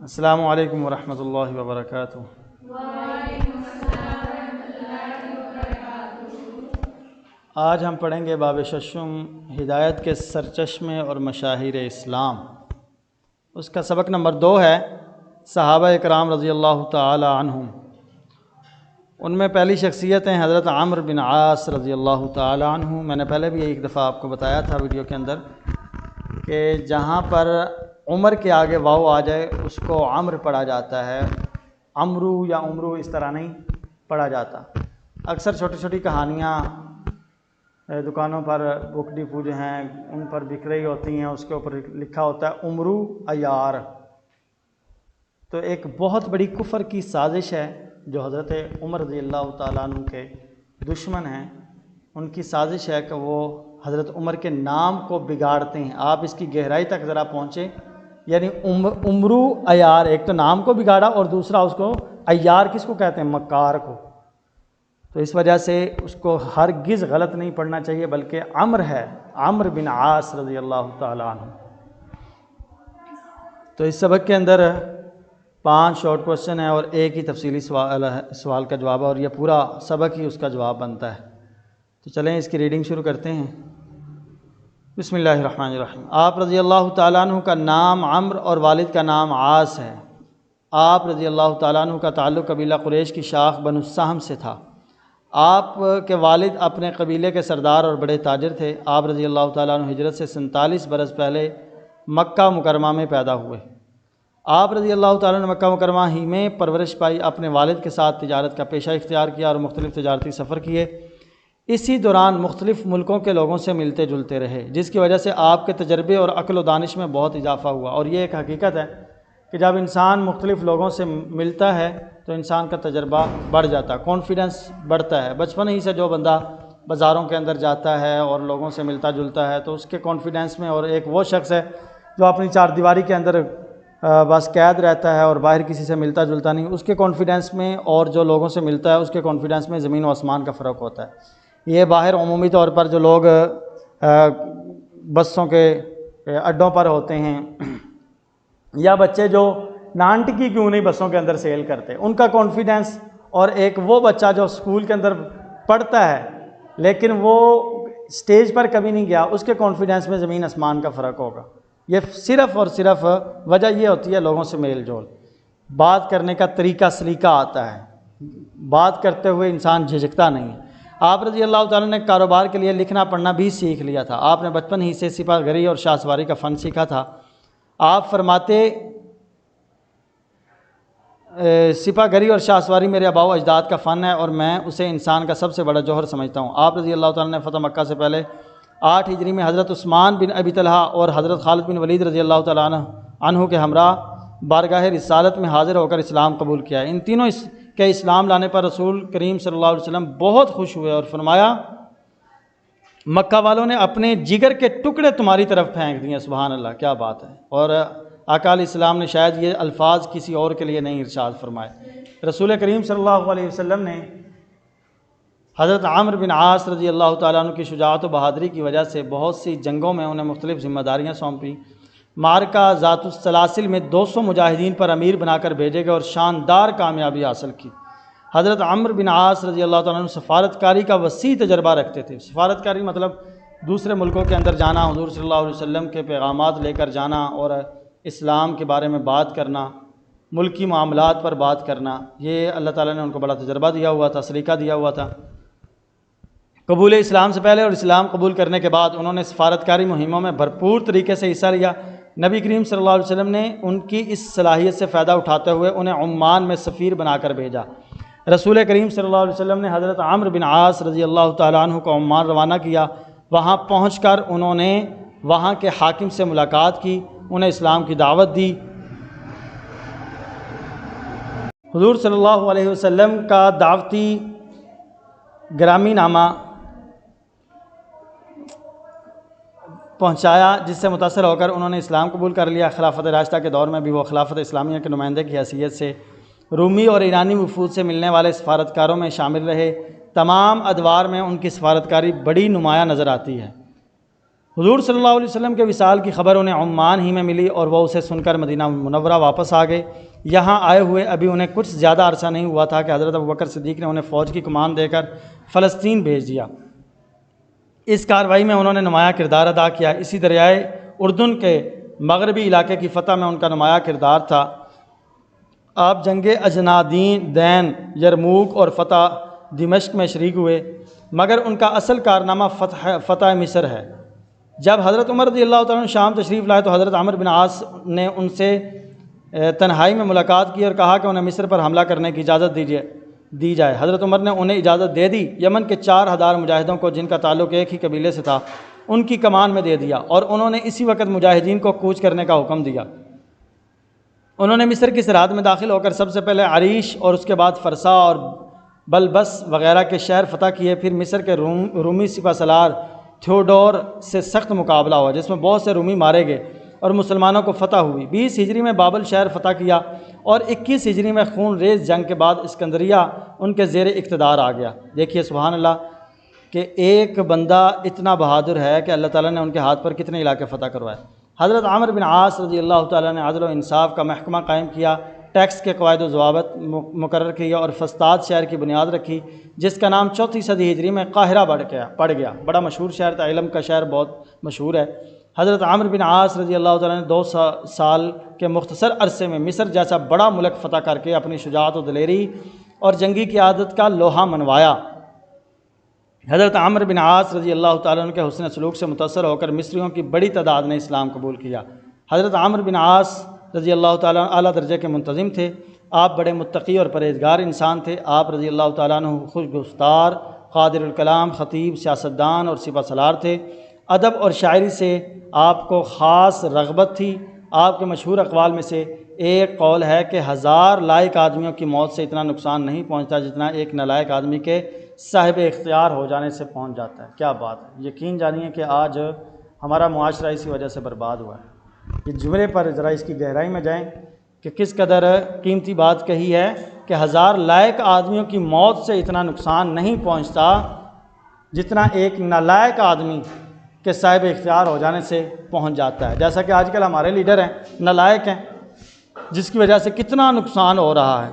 السلام علیکم ورحمۃ اللہ وبرکاتہ۔ وعلیکم السلام ورحمۃ اللہ وبرکاتہ۔ آج ہم پڑھیں گے باب ششم، ہدایت کے سرچشمے اور مشاہیر اسلام۔ اس کا سبق نمبر 2 ہے صحابہ اکرام رضی اللہ تعالی عنہم۔ ان میں پہلی شخصیت ہیں حضرت عمرو بن عاص رضی اللہ تعالی عنہ۔ میں نے پہلے بھی ایک دفعہ آپ کو بتایا تھا ویڈیو کے اندر کہ جہاں پر عمر کے آگے واو آ جائے اس کو عمر پڑھا جاتا ہے، عمرو یا عمرو اس طرح نہیں پڑھا جاتا۔ اکثر چھوٹی چھوٹی کہانیاں دکانوں پر بک ڈپو جو ہیں ان پر بک رہی ہوتی ہیں، اس کے اوپر لکھا ہوتا ہے عمرو عیار۔ تو ایک بہت بڑی کفر کی سازش ہے جو حضرت عمر رضی اللہ تعالیٰ عنہ کے دشمن ہیں، ان کی سازش ہے کہ وہ حضرت عمر کے نام کو بگاڑتے ہیں۔ آپ اس کی گہرائی تک ذرا پہنچیں، یعنی عمرو عیار، ایک تو نام کو بگاڑا اور دوسرا اس کو عیار کس کو کہتے ہیں؟ مکار کو۔ تو اس وجہ سے اس کو ہرگز غلط نہیں پڑھنا چاہیے، بلکہ عمر ہے، عمرو بن عاص رضی اللہ تعالیٰ عنہ۔ تو اس سبق کے اندر 5 شارٹ کوسچن ہیں اور ایک ہی تفصیلی سوال کا جواب ہے، اور یہ پورا سبق ہی اس کا جواب بنتا ہے۔ تو چلیں اس کی ریڈنگ شروع کرتے ہیں۔ بسم اللہ الرحمن الرحیم۔ آپ رضی اللہ تعالیٰ عنہ کا نام عمرو اور والد کا نام عاص ہے۔ آپ رضی اللہ تعالیٰ عنہ کا تعلق قبیلہ قریش کی شاخ بنو سہم سے تھا۔ آپ کے والد اپنے قبیلے کے سردار اور بڑے تاجر تھے۔ آپ رضی اللہ تعالیٰ عنہ ہجرت سے 47 برس پہلے مکہ مکرمہ میں پیدا ہوئے۔ آپ رضی اللہ تعالیٰ نے مکہ مکرمہ ہی میں پرورش پائی، اپنے والد کے ساتھ تجارت کا پیشہ اختیار کیا اور مختلف تجارتی سفر کیے۔ اسی دوران مختلف ملکوں کے لوگوں سے ملتے جلتے رہے، جس کی وجہ سے آپ کے تجربے اور عقل و دانش میں بہت اضافہ ہوا۔ اور یہ ایک حقیقت ہے کہ جب انسان مختلف لوگوں سے ملتا ہے تو انسان کا تجربہ بڑھ جاتا ہے، کانفیڈنس بڑھتا ہے۔ بچپن ہی سے جو بندہ بازاروں کے اندر جاتا ہے اور لوگوں سے ملتا جلتا ہے تو اس کے کانفیڈنس میں، اور ایک وہ شخص ہے جو اپنی 4 دیواری کے اندر بس قید رہتا ہے اور باہر کسی سے ملتا جلتا نہیں، اس کے کانفیڈنس میں اور جو لوگوں سے ملتا ہے اس کے کانفیڈنس میں زمین و آسمان کا فرق ہوتا ہے۔ یہ باہر عمومی طور پر جو لوگ بسوں کے اڈوں پر ہوتے ہیں یا بچے جو نانٹکی کیوں نہیں بسوں کے اندر سیل کرتے، ان کا کانفیڈنس، اور ایک وہ بچہ جو اسکول کے اندر پڑھتا ہے لیکن وہ سٹیج پر کبھی نہیں گیا، اس کے کانفیڈنس میں زمین آسمان کا فرق ہوگا۔ یہ صرف اور صرف وجہ یہ ہوتی ہے لوگوں سے میل جول، بات کرنے کا طریقہ سلیقہ آتا ہے، بات کرتے ہوئے انسان جھجکتا نہیں ہے۔ آپ رضی اللہ تعالیٰ نے کاروبار کے لیے لکھنا پڑھنا بھی سیکھ لیا تھا۔ آپ نے بچپن ہی سے سپاہ گری اور شاہ سواری کا فن سیکھا تھا۔ آپ فرماتے سپاہ گری اور شاہ سواری میرے آباء و اجداد کا فن ہے اور میں اسے انسان کا سب سے بڑا جوہر سمجھتا ہوں۔ آپ رضی اللہ تعالیٰ نے فتح مکہ سے پہلے 8 ہجری میں حضرت عثمان بن ابی طلحہ اور حضرت خالد بن ولید رضی اللہ تعالیٰ عنہ کے ہمراہ بارگاہ رسالت میں حاضر ہو کر اسلام قبول کیا۔ ان تینوں کے اسلام لانے پر رسول کریم صلی اللہ علیہ وسلم بہت خوش ہوئے اور فرمایا، مکہ والوں نے اپنے جگر کے ٹکڑے تمہاری طرف پھینک دیے۔ سبحان اللہ، کیا بات ہے۔ اور آقا علیہ السلام نے شاید یہ الفاظ کسی اور کے لیے نہیں ارشاد فرمائے۔ رسول کریم صلی اللہ علیہ وسلم نے حضرت عمرو بن عاص رضی اللہ تعالیٰ عنہ کی شجاعت و بہادری کی وجہ سے بہت سی جنگوں میں انہیں مختلف ذمہ داریاں سونپیں۔ معرکہ ذات السلاسل میں 200 مجاہدین پر امیر بنا کر بھیجے گئے اور شاندار کامیابی حاصل کی۔ حضرت عمرو بن عاص رضی اللہ تعالیٰ عنہ سفارت کاری کا وسیع تجربہ رکھتے تھے۔ سفارت کاری مطلب دوسرے ملکوں کے اندر جانا، حضور صلی اللہ علیہ وسلم کے پیغامات لے کر جانا اور اسلام کے بارے میں بات کرنا، ملکی معاملات پر بات کرنا، یہ اللہ تعالیٰ نے ان کو بڑا تجربہ دیا ہوا تھا، سلیقہ دیا ہوا تھا۔ قبول اسلام سے پہلے اور اسلام قبول کرنے کے بعد انہوں نے سفارتکاری مہموں میں بھرپور طریقے سے حصہ لیا۔ نبی کریم صلی اللہ علیہ وسلم نے ان کی اس صلاحیت سے فائدہ اٹھاتے ہوئے انہیں عمان میں سفیر بنا کر بھیجا۔ رسول کریم صلی اللہ علیہ وسلم نے حضرت عمرو بن عاص رضی اللہ تعالیٰ عنہ کو عمان روانہ کیا۔ وہاں پہنچ کر انہوں نے وہاں کے حاکم سے ملاقات کی، انہیں اسلام کی دعوت دی۔ حضور صلی اللہ علیہ وسلم کا دعوتی گرامی نامہ پہنچایا، جس سے متاثر ہو کر انہوں نے اسلام قبول کر لیا۔ خلافت راشدہ کے دور میں بھی وہ خلافت اسلامیہ کے نمائندے کی حیثیت سے رومی اور ایرانی وفود سے ملنے والے سفارتکاروں میں شامل رہے۔ تمام ادوار میں ان کی سفارتکاری بڑی نمایاں نظر آتی ہے۔ حضور صلی اللہ علیہ وسلم کے وصال کی خبر انہیں عمان ہی میں ملی اور وہ اسے سن کر مدینہ منورہ واپس آ گئے۔ یہاں آئے ہوئے ابھی انہیں کچھ زیادہ عرصہ نہیں ہوا تھا کہ حضرت ابوبکر صدیق نے انہیں فوج کی کمان دے کر فلسطین بھیج دیا۔ اس کارروائی میں انہوں نے نمایاں کردار ادا کیا۔ اسی دریائے اردن کے مغربی علاقے کی فتح میں ان کا نمایاں کردار تھا۔ آپ جنگ اجنادین، دین، یرموک اور فتح دمشق میں شریک ہوئے، مگر ان کا اصل کارنامہ فتح مصر ہے۔ جب حضرت عمر رضی اللہ تعالیٰ عنہ شام تشریف لائے تو حضرت عمرو بن عاص نے ان سے تنہائی میں ملاقات کی اور کہا کہ انہیں مصر پر حملہ کرنے کی اجازت دی جائے۔ حضرت عمر نے انہیں اجازت دے دی۔ یمن کے 4000 مجاہدوں کو، جن کا تعلق ایک ہی قبیلے سے تھا، ان کی کمان میں دے دیا اور انہوں نے اسی وقت مجاہدین کو کوچ کرنے کا حکم دیا۔ انہوں نے مصر کی سرحد میں داخل ہو کر سب سے پہلے عریش اور اس کے بعد فرسا اور بلبس وغیرہ کے شہر فتح کیے۔ پھر مصر کے رومی سپہ سالار تھیوڈور سے سخت مقابلہ ہوا، جس میں بہت سے رومی مارے گئے اور مسلمانوں کو فتح ہوئی۔ 20 ہجری میں بابل شہر فتح کیا اور 21 ہجری میں خون ریز جنگ کے بعد اسکندریہ ان کے زیر اقتدار آ گیا۔ دیکھیے سبحان اللہ کہ ایک بندہ اتنا بہادر ہے کہ اللہ تعالیٰ نے ان کے ہاتھ پر کتنے علاقے فتح کروائے۔ حضرت عمرو بن عاص رضی اللہ تعالیٰ نے عدل و انصاف کا محکمہ قائم کیا، ٹیکس کے قواعد و ضوابط مقرر کیا اور فسطاط شہر کی بنیاد رکھی، جس کا نام 4 صدی ہجری میں قاہرہ پڑ گیا۔ بڑا مشہور شہر تھا، علم کا شہر بہت مشہور ہے۔ حضرت عمرو بن عاص رضی اللہ تعالیٰ نے 2 سال کے مختصر عرصے میں مصر جیسا بڑا ملک فتح کر کے اپنی شجاعت و دلیری اور جنگی قیادت کا لوہا منوایا۔ حضرت عمرو بن عاص رضی اللہ تعالیٰ عنہ کے حسن سلوک سے متاثر ہو کر مصریوں کی بڑی تعداد نے اسلام قبول کیا۔ حضرت عمرو بن عاص رضی اللہ تعالیٰ عنہ اعلیٰ درجے کے منتظم تھے۔ آپ بڑے متقی اور پرہیزگار انسان تھے۔ آپ رضی اللہ تعالیٰ عنہ خوش گفتار، قادر الکلام، خطیب، سیاستدان اور سپہ سالار تھے۔ ادب اور شاعری سے آپ کو خاص رغبت تھی۔ آپ کے مشہور اقوال میں سے ایک قول ہے کہ 1000 لائق آدمیوں کی موت سے اتنا نقصان نہیں پہنچتا جتنا ایک نالائق آدمی کے صاحب اختیار ہو جانے سے پہنچ جاتا ہے۔ کیا بات ہے! یقین جانیے کہ آج ہمارا معاشرہ اسی وجہ سے برباد ہوا ہے۔ یہ جملے پر ذرا اس کی گہرائی میں جائیں کہ کس قدر قیمتی بات کہی ہے کہ 1000 لائق آدمیوں کی موت سے اتنا نقصان نہیں پہنچتا جتنا ایک نالائق آدمی کے صاحب اختیار ہو جانے سے پہنچ جاتا ہے۔ جیسا کہ آج کل ہمارے لیڈر ہیں، نالائق ہیں، جس کی وجہ سے کتنا نقصان ہو رہا ہے۔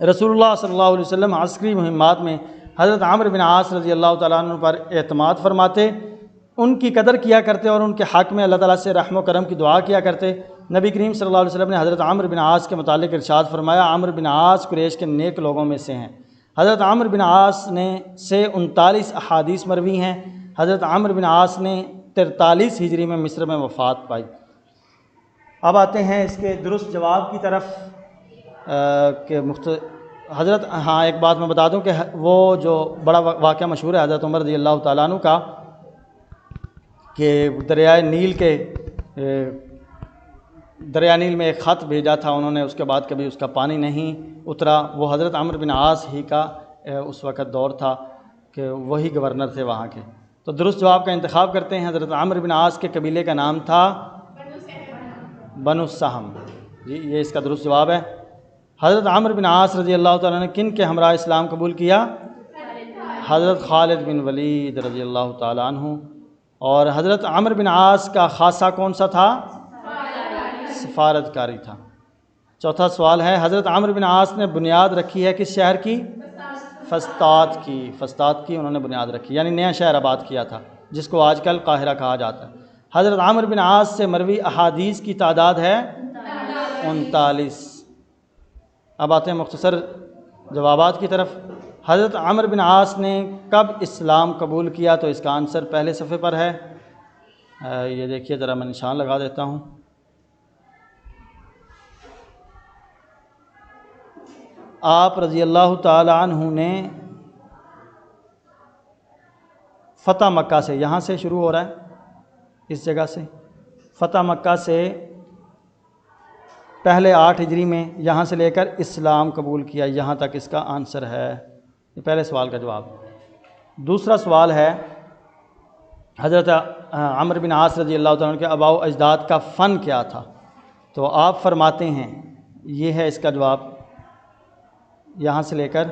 رسول اللہ صلی اللہ علیہ وسلم عسکری مہمات میں حضرت عمرو بن عاص رضی اللہ تعالیٰ عنہ پر اعتماد فرماتے، ان کی قدر کیا کرتے اور ان کے حق میں اللہ تعالیٰ سے رحم و کرم کی دعا کیا کرتے۔ نبی کریم صلی اللہ علیہ وسلم نے حضرت عمرو بن عاص کے متعلق ارشاد فرمایا، عمرو بن عاص قریش کے نیک لوگوں میں سے ہیں۔ حضرت عمرو بن عاص سے 39 احادیث مروی ہیں۔ حضرت عمرو بن عاص نے 43 ہجری میں مصر میں وفات پائی۔ اب آتے ہیں اس کے درست جواب کی طرف کہ حضرت ایک بات میں بتا دوں کہ وہ جو بڑا واقعہ مشہور ہے حضرت عمر رضی اللہ تعالیٰ عنہ کا کہ دریائے نیل میں ایک خط بھیجا تھا انہوں نے، اس کے بعد کبھی اس کا پانی نہیں اترا۔ وہ حضرت عمرو بن عاص ہی کا اس وقت دور تھا کہ وہی گورنر تھے وہاں کے۔ تو درست جواب کا انتخاب کرتے ہیں۔ حضرت عمرو بن عاص کے قبیلے کا نام تھا بنو السہم۔ جی یہ اس کا درست جواب ہے۔ حضرت عمرو بن عاص رضی اللہ تعالیٰ نے کن کے ہمراہ اسلام قبول کیا؟ حضرت خالد بن ولید رضی اللہ تعالیٰ عنہ۔ اور حضرت عمرو بن عاص کا خاصہ کون سا تھا؟ سفارت کاری تھا۔ چوتھا سوال ہے، حضرت عمرو بن عاص نے بنیاد رکھی ہے کس شہر کی؟ فسطاط کی۔ فسطاط کی انہوں نے بنیاد رکھی، یعنی نیا شہر آباد کیا تھا جس کو آج کل قاہرہ کہا جاتا ہے۔ حضرت عمرو بن عاص سے مروی احادیث کی تعداد ہے 39۔ اب آتے ہیں مختصر جوابات کی طرف۔ حضرت عمرو بن عاص نے کب اسلام قبول کیا؟ تو اس کا آنسر پہلے صفحے پر ہے، یہ دیکھیے ذرا میں نشان لگا دیتا ہوں۔ آپ رضی اللہ تعالی عنہ نے فتح مکہ سے، یہاں سے شروع ہو رہا ہے اس جگہ سے، فتح مکہ سے پہلے 8 ہجری میں یہاں سے لے کر اسلام قبول کیا، یہاں تک اس کا آنسر ہے۔ یہ پہلے سوال کا جواب۔ دوسرا سوال ہے، حضرت عمرو بن عاص رضی اللہ تعالیٰ عنہ کے آباء و اجداد کا فن کیا تھا؟ تو آپ فرماتے ہیں، یہ ہے اس کا جواب، یہاں سے لے کر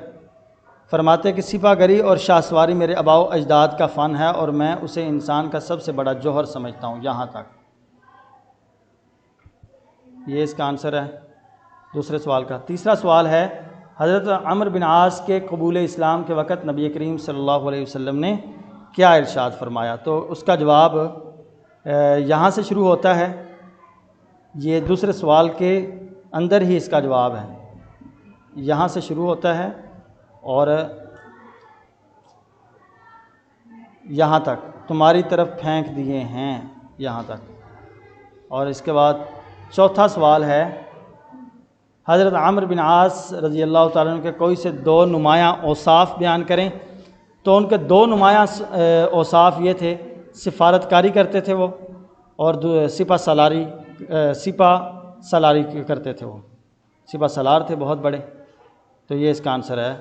فرماتے کہ سپاہ گری اور شاہ سواری میرے آباء و اجداد کا فن ہے اور میں اسے انسان کا سب سے بڑا جوہر سمجھتا ہوں۔ یہاں تک یہ اس کا آنسر ہے دوسرے سوال کا۔ تیسرا سوال ہے حضرت عمرو بن عاص کے قبول اسلام کے وقت نبی کریم صلی اللہ علیہ وسلم نے کیا ارشاد فرمایا؟ تو اس کا جواب یہاں سے شروع ہوتا ہے، یہ دوسرے سوال کے اندر ہی اس کا جواب ہے، یہاں سے شروع ہوتا ہے اور یہاں تک تمہاری طرف پھینک دیے ہیں، یہاں تک۔ اور اس کے بعد چوتھا سوال ہے حضرت عمرو بن عاص رضی اللہ تعالیٰ عنہ کے کوئی سے دو نمایاں اوصاف بیان کریں۔ تو ان کے دو نمایاں اوصاف یہ تھے، سفارت کاری کرتے تھے وہ، اور سپہ سالاری کرتے تھے وہ، سپہ سالار تھے بہت بڑے۔ تو یہ اس کا آنسر ہے۔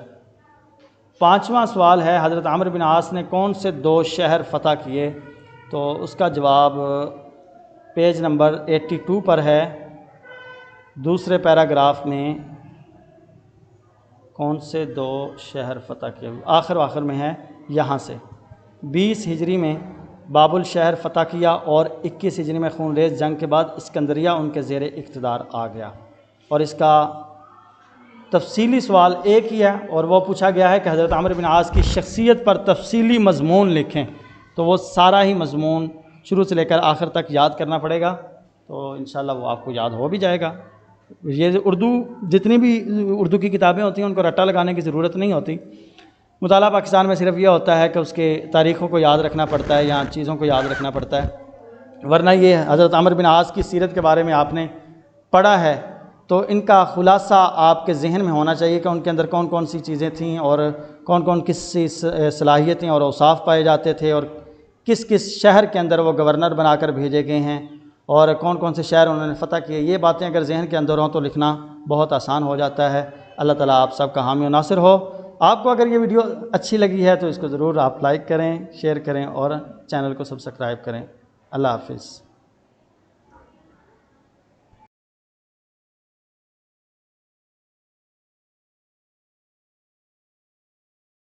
پانچواں سوال ہے حضرت عمرو بن عاص نے کون سے دو شہر فتح کیے؟ تو اس کا جواب پیج نمبر 82 پر ہے، دوسرے پیراگراف میں کون سے دو شہر فتح کیے، آخر میں ہے یہاں سے۔ 20 ہجری میں بابل شہر فتح کیا اور 21 ہجری میں خون ریز جنگ کے بعد اسکندریہ ان کے زیر اقتدار آ گیا۔ اور اس کا تفصیلی سوال ایک ہی ہے، اور وہ پوچھا گیا ہے کہ حضرت عمرو بن عاص کی شخصیت پر تفصیلی مضمون لکھیں۔ تو وہ سارا ہی مضمون شروع سے لے کر آخر تک یاد کرنا پڑے گا، تو انشاءاللہ وہ آپ کو یاد ہو بھی جائے گا۔ یہ جتنی بھی اردو کی کتابیں ہوتی ہیں ان کو رٹا لگانے کی ضرورت نہیں ہوتی۔ مطالعہ پاکستان میں صرف یہ ہوتا ہے کہ اس کے تاریخوں کو یاد رکھنا پڑتا ہے یا چیزوں کو یاد رکھنا پڑتا ہے، ورنہ یہ حضرت عمرو بن عاص کی سیرت کے بارے میں آپ نے پڑھا ہے تو ان کا خلاصہ آپ کے ذہن میں ہونا چاہیے کہ ان کے اندر کون کون سی چیزیں تھیں اور کون کون کس سی صلاحیتیں اور اوصاف پائے جاتے تھے، اور کس کس شہر کے اندر وہ گورنر بنا کر بھیجے گئے ہیں، اور کون کون سے شہر انہوں نے فتح کیے۔ یہ باتیں اگر ذہن کے اندر ہوں تو لکھنا بہت آسان ہو جاتا ہے۔ اللہ تعالیٰ آپ سب کا حامی و ناصر ہو۔ آپ کو اگر یہ ویڈیو اچھی لگی ہے تو اس کو ضرور آپ لائک کریں، شیئر کریں اور چینل کو سبسکرائب کریں۔ اللہ حافظ۔